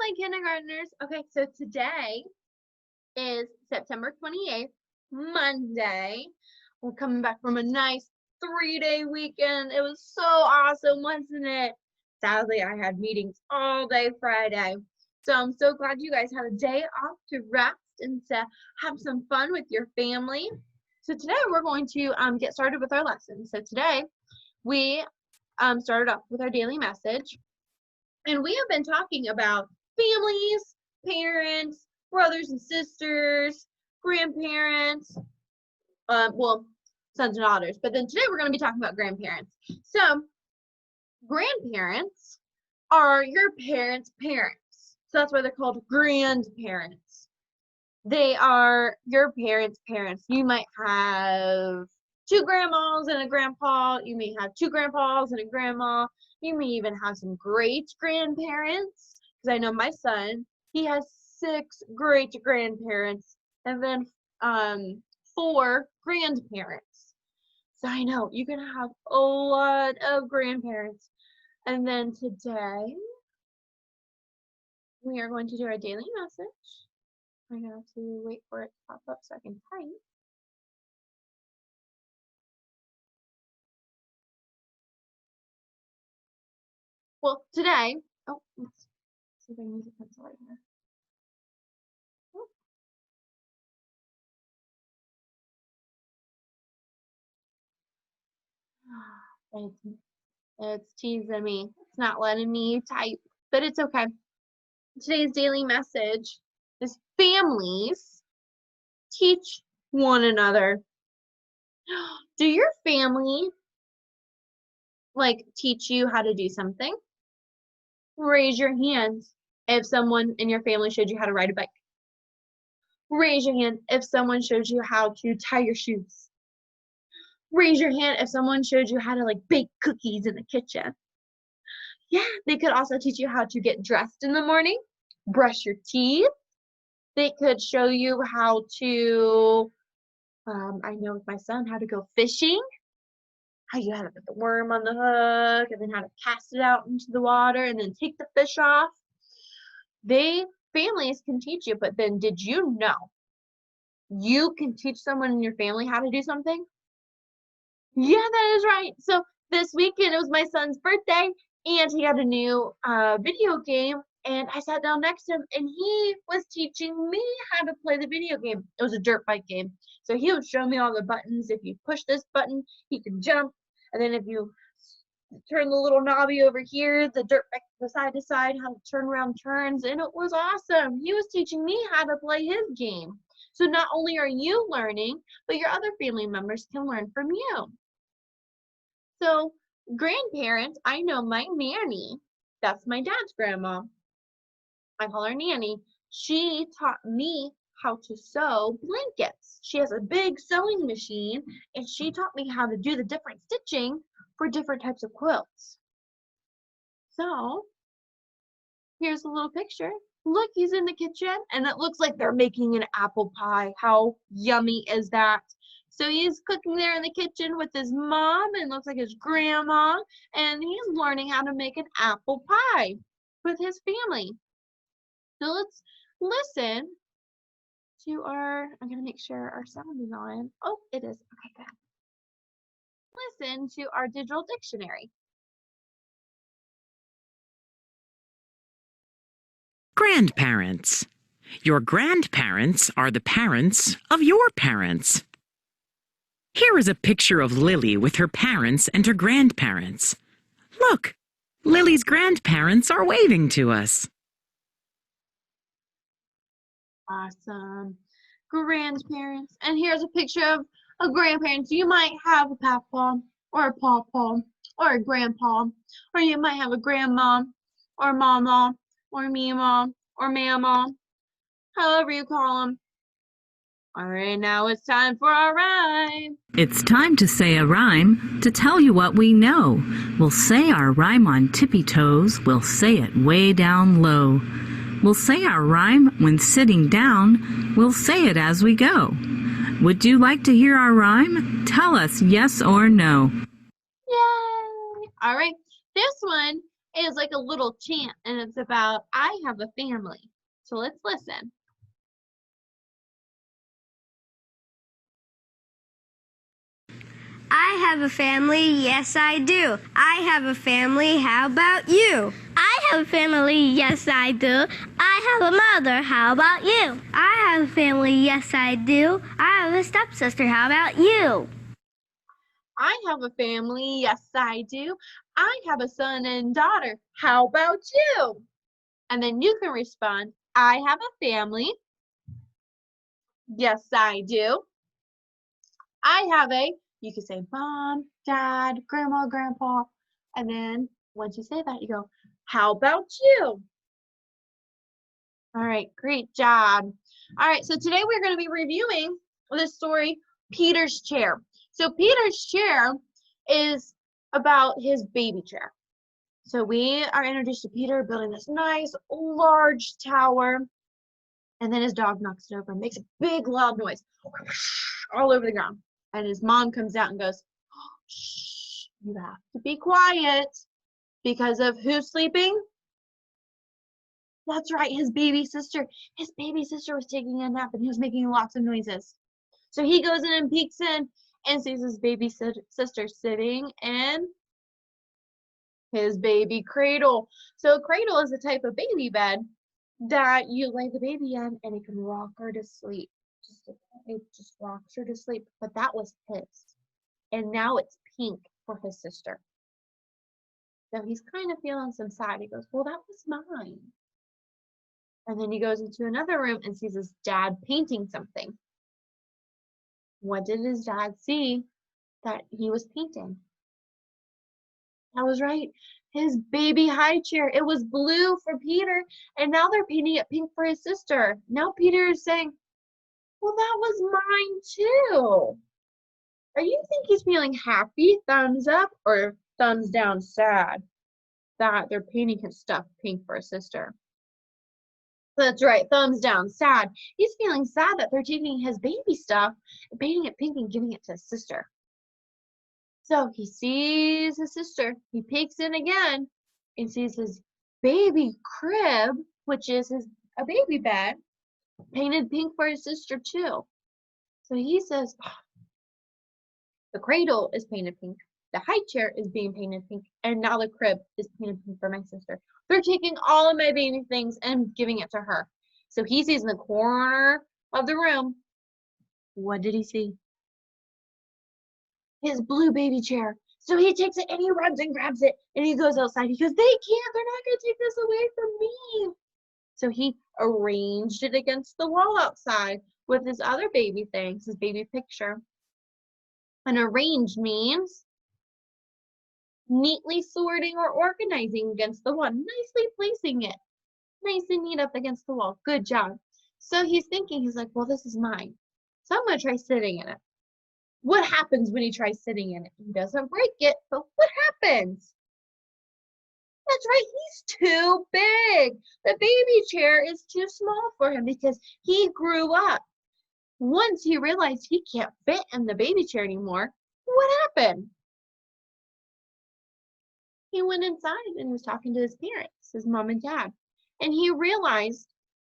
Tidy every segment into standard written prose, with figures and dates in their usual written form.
my kindergartners. Okay, so today is September 28th, Monday. We're coming back from a nice 3-day weekend. It was so awesome, wasn't it? Sadly, I had meetings all day Friday. So I'm so glad you guys had a day off to rest and to have some fun with your family. So today we're going to get started with our lesson. So today we started off with our daily message. And we have been talking about families, parents, brothers and sisters, grandparents, sons and daughters. But then today we're going to be talking about grandparents. So grandparents are your parents' parents. So that's why they're called grandparents. They are your parents' parents. You might have 2 grandmas and a grandpa. You may have 2 grandpas and a grandma. You may even have some great-grandparents, because I know my son, he has 6 great-grandparents and then 4 grandparents. So I know you're going to have a lot of grandparents. And then today, we are going to do our daily message. I have to wait for it to pop up so I can type. Well, today, let's see if I can use a pencil right here. It's teasing me. It's not letting me type, but it's okay. Today's daily message is families teach one another. Do your family teach you how to do something? Raise your hand if someone in your family showed you how to ride a bike. Raise your hand if someone showed you how to tie your shoes. Raise your hand if someone showed you how to bake cookies in the kitchen. Yeah, they could also teach you how to get dressed in the morning, brush your teeth. They could show you how to, I know with my son, how to go fishing, how you had to put the worm on the hook, and then how to cast it out into the water, and then take the fish off. Families can teach you, but then did you know you can teach someone in your family how to do something? Yeah, that is right. So this weekend, it was my son's birthday, and he had a new video game, and I sat down next to him, and he was teaching me how to play the video game. It was a dirt bike game. So he would show me all the buttons. If you push this button, he can jump. And then if you turn the little knobby over here, the dirt bike side to side, how to turn around turns, and it was awesome. He was teaching me how to play his game. So not only are you learning, but your other family members can learn from you. So grandparents, I know my nanny, that's my dad's grandma. I call her Nanny. She taught me how to sew blankets. She has a big sewing machine, and she taught me how to do the different stitching for different types of quilts. So here's a little picture. Look, he's in the kitchen, and it looks like they're making an apple pie. How yummy is that? So he's cooking there in the kitchen with his mom, and looks like his grandma, and he's learning how to make an apple pie with his family. So let's listen to I'm going to make sure our sound is on. Oh, it is. Okay, good. Listen to our digital dictionary. Grandparents. Your grandparents are the parents of your parents. Here is a picture of Lily with her parents and her grandparents. Look, Lily's grandparents are waving to us. Awesome. Grandparents. And here's a picture of a grandparents. You might have a papa or a pawpaw or a grandpa, or you might have a grandma or mama or mima or mama, however you call them. All right, now it's time for our rhyme. It's time to say a rhyme to tell you what we know. We'll say our rhyme on tippy toes. We'll say it way down low. We'll say our rhyme when sitting down. We'll say it as we go. Would you like to hear our rhyme? Tell us yes or no. Yay! All right, this one is like a little chant, and it's about I have a family. So let's listen. I have a family, yes I do. I have a family, how about you? I have a family, yes I do. I have a mother, how about you? I have a family, yes I do. I have a stepsister, how about you? I have a family, yes I do. I have a son and daughter, how about you? And then you can respond, I have a family, yes I do. I have you can say mom, dad, grandma, grandpa, and then once you say that, you go, how about you? All right, great job. All right, so today we're going to be reviewing the story, Peter's Chair. So Peter's Chair is about his baby chair. So we are introduced to Peter building this nice, large tower, and then his dog knocks it over and makes a big, loud noise all over the ground. And his mom comes out and goes, shh, you have to be quiet because of who's sleeping? That's right, his baby sister. His baby sister was taking a nap and he was making lots of noises. So he goes in and peeks in and sees his baby sister sitting in his baby cradle. So a cradle is a type of baby bed that you lay the baby in and it can rock her to sleep. It just rocks her to sleep. But that was his. And now it's pink for his sister. So he's kind of feeling some sad. He goes, well, that was mine. And then he goes into another room and sees his dad painting something. What did his dad see that he was painting? That was right. His baby high chair. It was blue for Peter, and now they're painting it pink for his sister. Now Peter is saying, well, that was mine too. Are you think he's feeling happy, thumbs up, or thumbs down, sad that they're painting his stuff pink for his sister? That's right, thumbs down, sad. He's feeling sad that they're taking his baby stuff and painting it pink and giving it to his sister. So he sees his sister. He peeks in again and sees his baby crib, which is a baby bed, painted pink for his sister too. So he says, oh, the cradle is painted pink. The high chair is being painted pink. And now the crib is painted pink for my sister. They're taking all of my baby things and giving it to her. So he sees in the corner of the room, what did he see? His blue baby chair. So he takes it and he runs and grabs it and he goes outside. He goes, they can't, they're not going to take this away from me. So he arranged it against the wall outside with his other baby things, his baby picture. And arranged means neatly sorting or organizing against the wall, nicely placing it, nice and neat up against the wall. Good job. So he's thinking, he's like, well, this is mine. So I'm going to try sitting in it. What happens when he tries sitting in it? He doesn't break it, but what happens? That's right, he's too big. The baby chair is too small for him because he grew up. Once he realized he can't fit in the baby chair anymore, what happened? He went inside and was talking to his parents, his mom and dad, and he realized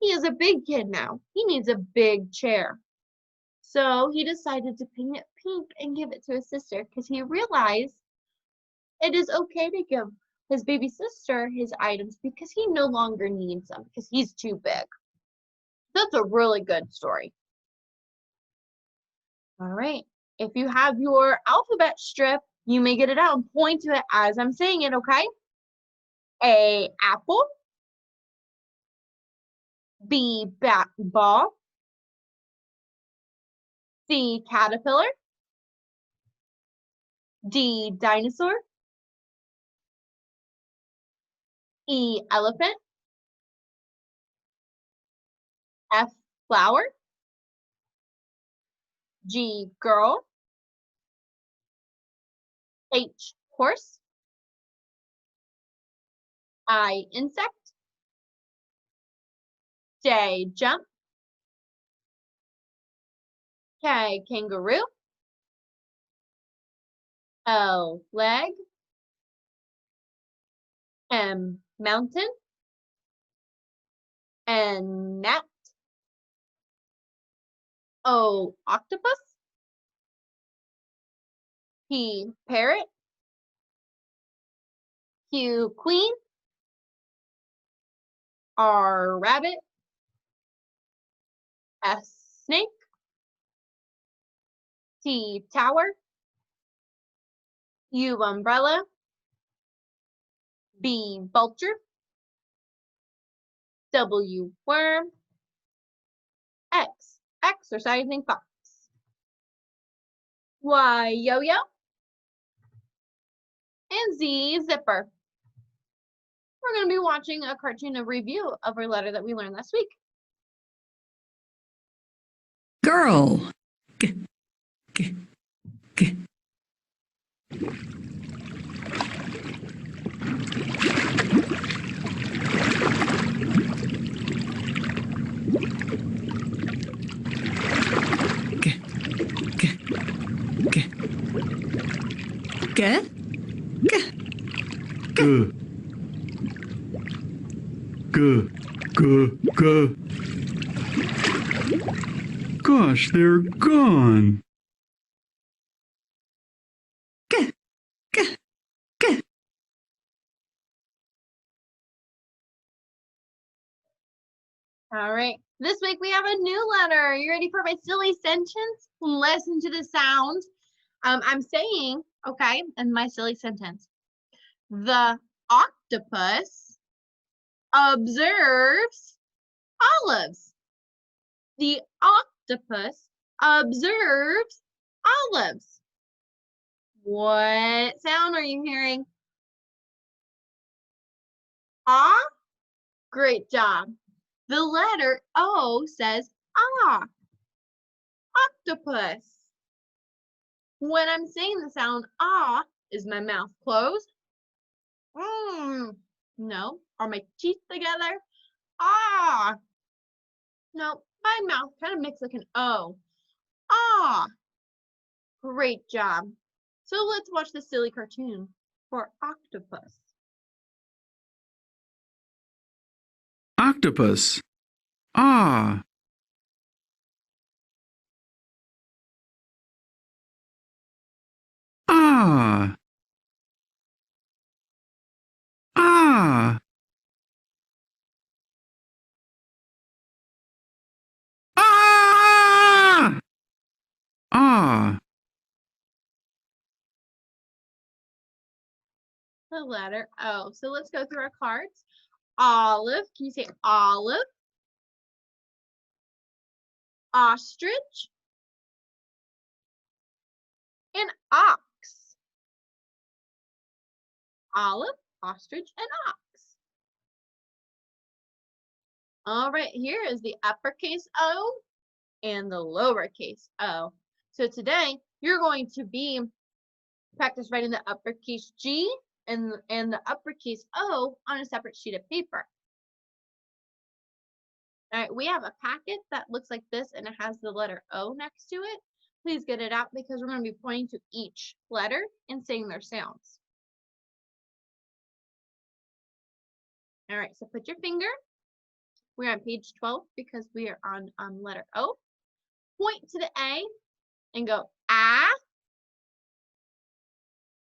he is a big kid now. He needs a big chair. So he decided to paint it pink and give it to his sister because he realized it is okay to give his baby sister his items because he no longer needs them because he's too big. That's a really good story. All right. If you have your alphabet strip, you may get it out and point to it as I'm saying it, okay? A, apple. B, bat ball. C, caterpillar. D, dinosaur. E, elephant. F, flower. G, girl. H, horse. I, insect. J, jump. K, kangaroo. L, leg. M, mountain. N, gnat. O, octopus. P, parrot. Q, queen. R, rabbit. S, snake. T, tower. U, umbrella. B, vulture. W, worm. X, exercising fox. Y, yo-yo. And Z, zipper. We're going to be watching a cartoon of review of our letter that we learned last week. Girl. G, g, g. G, g, g. G, g. G. G. G. G. Gosh, they're gone. G, g, g. All right. This week we have a new letter. Are you ready for my silly sentence? Listen to the sound. I'm saying, okay, in my silly sentence, the octopus observes olives. The octopus observes olives. What sound are you hearing? Ah? Great job. The letter O says ah. Octopus. When I'm saying the sound ah, is my mouth closed? No. Are my teeth together? Ah. No, my mouth kind of makes like an O. Ah. Great job. So let's watch the silly cartoon for octopus. Octopus. Ah. Ah. Ah. Ah. Ah. The letter O. So let's go through our cards. Olive. Can you say olive? Ostrich. And ox. Olive, ostrich, and ox. All right, here is the uppercase O and the lowercase o. So today you're going to be practice writing the uppercase G and the uppercase O on a separate sheet of paper. All right, we have a packet that looks like this and it has the letter O next to it. Please get it out because we're going to be pointing to each letter and saying their sounds. All right, so put your finger. We're on page 12 because we are on letter O. Point to the A and go ah.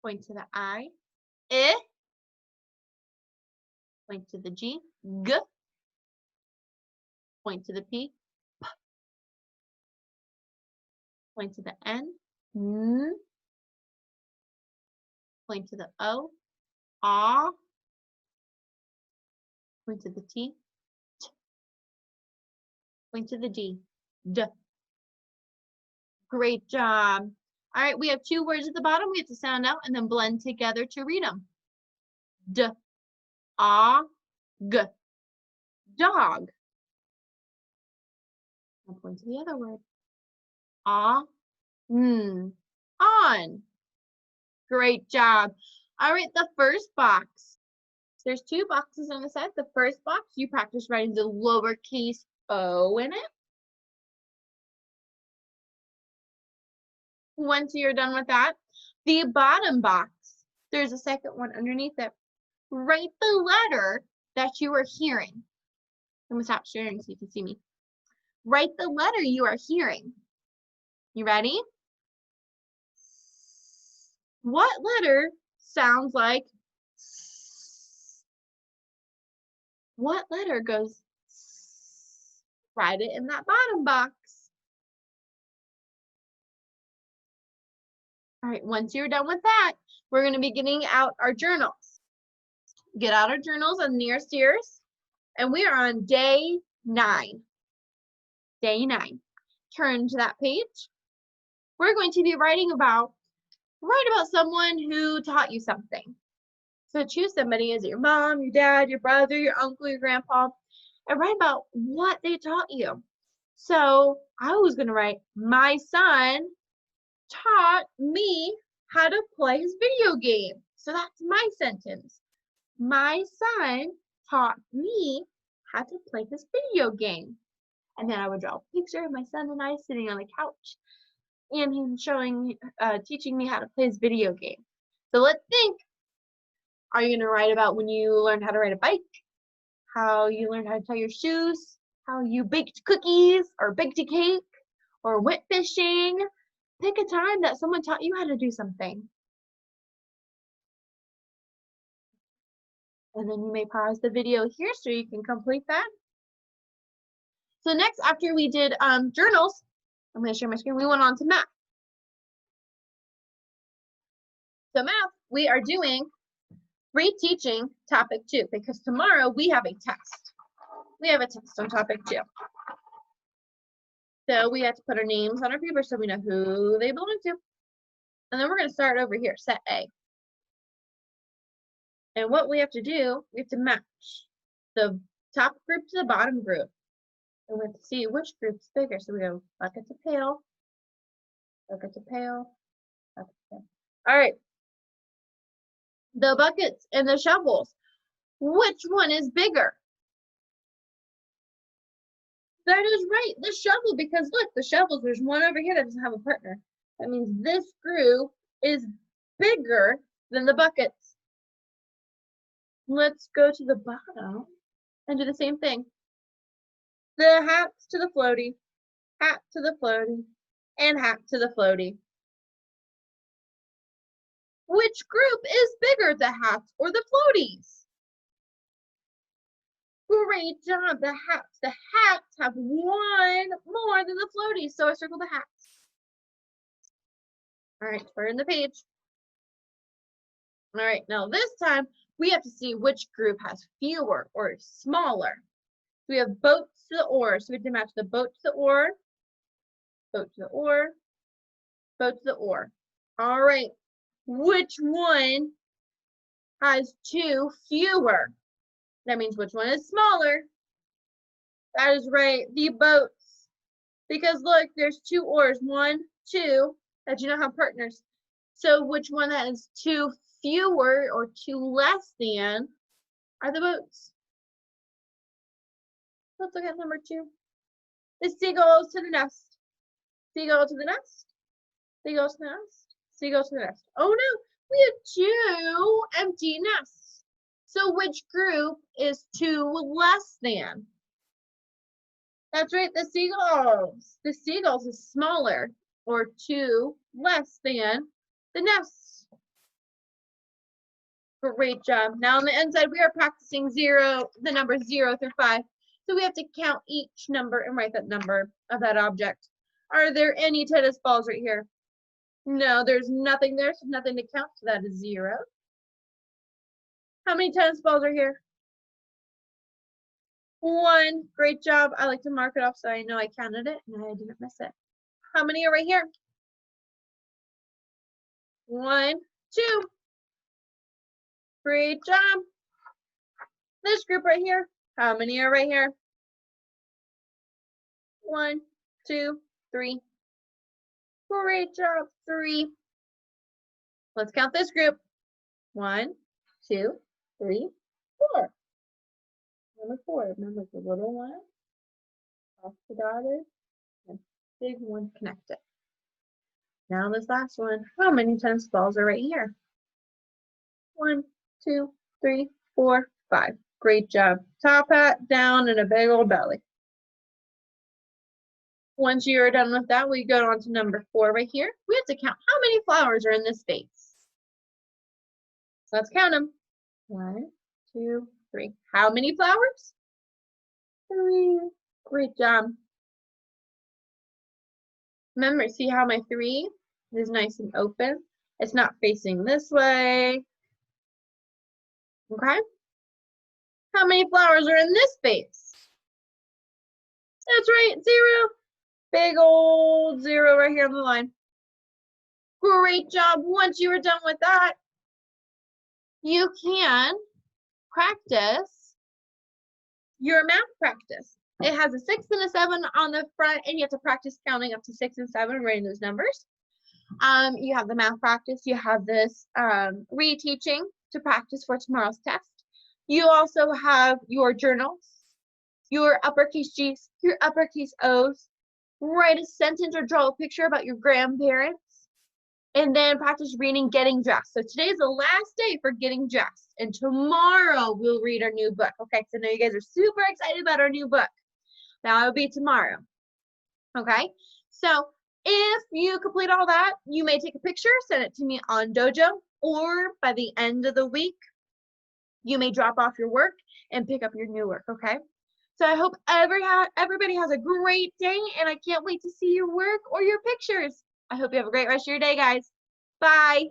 Point to the I. Point to the G. G. Point to the P. P. Point to the N. N. Point to the O. Ah. Point to the T. T. Point to the D. D. Great job. All right, we have two words at the bottom. We have to sound out and then blend together to read them. D. Ah. G. Dog. I'll point to the other word. Ah. On. Great job. All right, the first box. There's two boxes on the side. The first box, you practice writing the lowercase o in it. Once you're done with that, the bottom box, there's a second one underneath it. Write the letter that you are hearing. I'm going to stop sharing so you can see me. Write the letter you are hearing. You ready? What letter sounds like? What letter goes? Write it in that bottom box. All right, once you're done with that, we're going to be getting out our journals. Get out our journals on the nearest ears, and we are on day 9. Day 9. Turn to that page. We're going to be write about someone who taught you something. So choose somebody. Is it your mom, your dad, your brother, your uncle, your grandpa? And write about what they taught you. So I was going to write, my son taught me how to play his video game. So that's my sentence. My son taught me how to play his video game. And then I would draw a picture of my son and I sitting on the couch and him teaching me how to play his video game. So let's think. Are you going to write about when you learned how to ride a bike? How you learned how to tie your shoes? How you baked cookies or baked a cake or went fishing? Pick a time that someone taught you how to do something. And then you may pause the video here so you can complete that. So next, after we did journals, I'm going to share my screen. We went on to math. So math, we are doing reteaching topic 2 because tomorrow we have a test. We have a test on topic 2. So we have to put our names on our paper so we know who they belong to. And then we're going to start over here, set A. And what we have to do, we have to match the top group to the bottom group. And we have to see which group's bigger. So we go bucket to pail, bucket to pail, bucket to pail. All right. The buckets and the shovels. Which one is bigger? That is right, the shovel, because look, the shovels, there's one over here that doesn't have a partner. That means this group is bigger than the buckets. Let's go to the bottom and do the same thing. The hats to the floaty, hat to the floaty, and hat to the floaty. Which group is bigger, the hats or the floaties? Great job, the hats. The hats have one more than the floaties, so I circle the hats. All right, turn the page. All right, now this time we have to see which group has fewer or smaller. We have boats to the oar, so we have to match the boat to the oar, boat to the oar, boat to the oar. All right, which one has 2 fewer? That means which one is smaller? That is right, the boats. Because look, there's 2 oars, 1, 2, that do not have partners. So which one has 2 fewer or 2 less than are the boats? Let's look at number 2. The seagulls to the nest. Seagull to the nest. Seagull to the nest. Seagull to the nest. Oh no, we have 2 empty nests. So which group is 2 less than? That's right, the seagulls. The seagulls is smaller or 2 less than the nests. Great job. Now on the inside, we are practicing the numbers 0 through 5. So we have to count each number and write that number of that object. Are there any tennis balls right here? No, there's nothing there, so nothing to count, so that is 0. How many tennis balls are here? 1. Great job. I like to mark it off so I know I counted it and I didn't miss it. How many are right here? 1, 2. Great job. This group right here, how many are right here? 1, 2, 3. Great job, 3. Let's count this group. 1, 2, 3, 4. Number 4, remember the little one, off the dotted, and big one connected. Now this last one, how many tennis balls are right here? 1, 2, 3, 4, 5. Great job. Top hat down and a big old belly. Once you're done with that, we go on to number 4 right here. We have to count how many flowers are in this vase. So let's count them. 1, 2, 3. How many flowers? 3. Great job. Remember, see how my 3 is nice and open? It's not facing this way. Okay? How many flowers are in this vase? That's right, 0. Big old 0 right here on the line. Great job. Once you are done with that, you can practice your math practice. It has a 6 and a 7 on the front, and you have to practice counting up to 6 and 7, writing those numbers. You have the math practice. You have this reteaching to practice for tomorrow's test. You also have your journals, your uppercase G's, your uppercase O's. Write a sentence or draw a picture about your grandparents, and then practice reading Getting Dressed. So today's the last day for Getting Dressed, and tomorrow we'll read our new book. Okay, so I know you guys are super excited about our new book. That will be tomorrow. Okay, so if you complete all that, you may take a picture, send it to me on Dojo, or by the end of the week, you may drop off your work and pick up your new work, okay? So I hope everybody has a great day, and I can't wait to see your work or your pictures. I hope you have a great rest of your day, guys. Bye.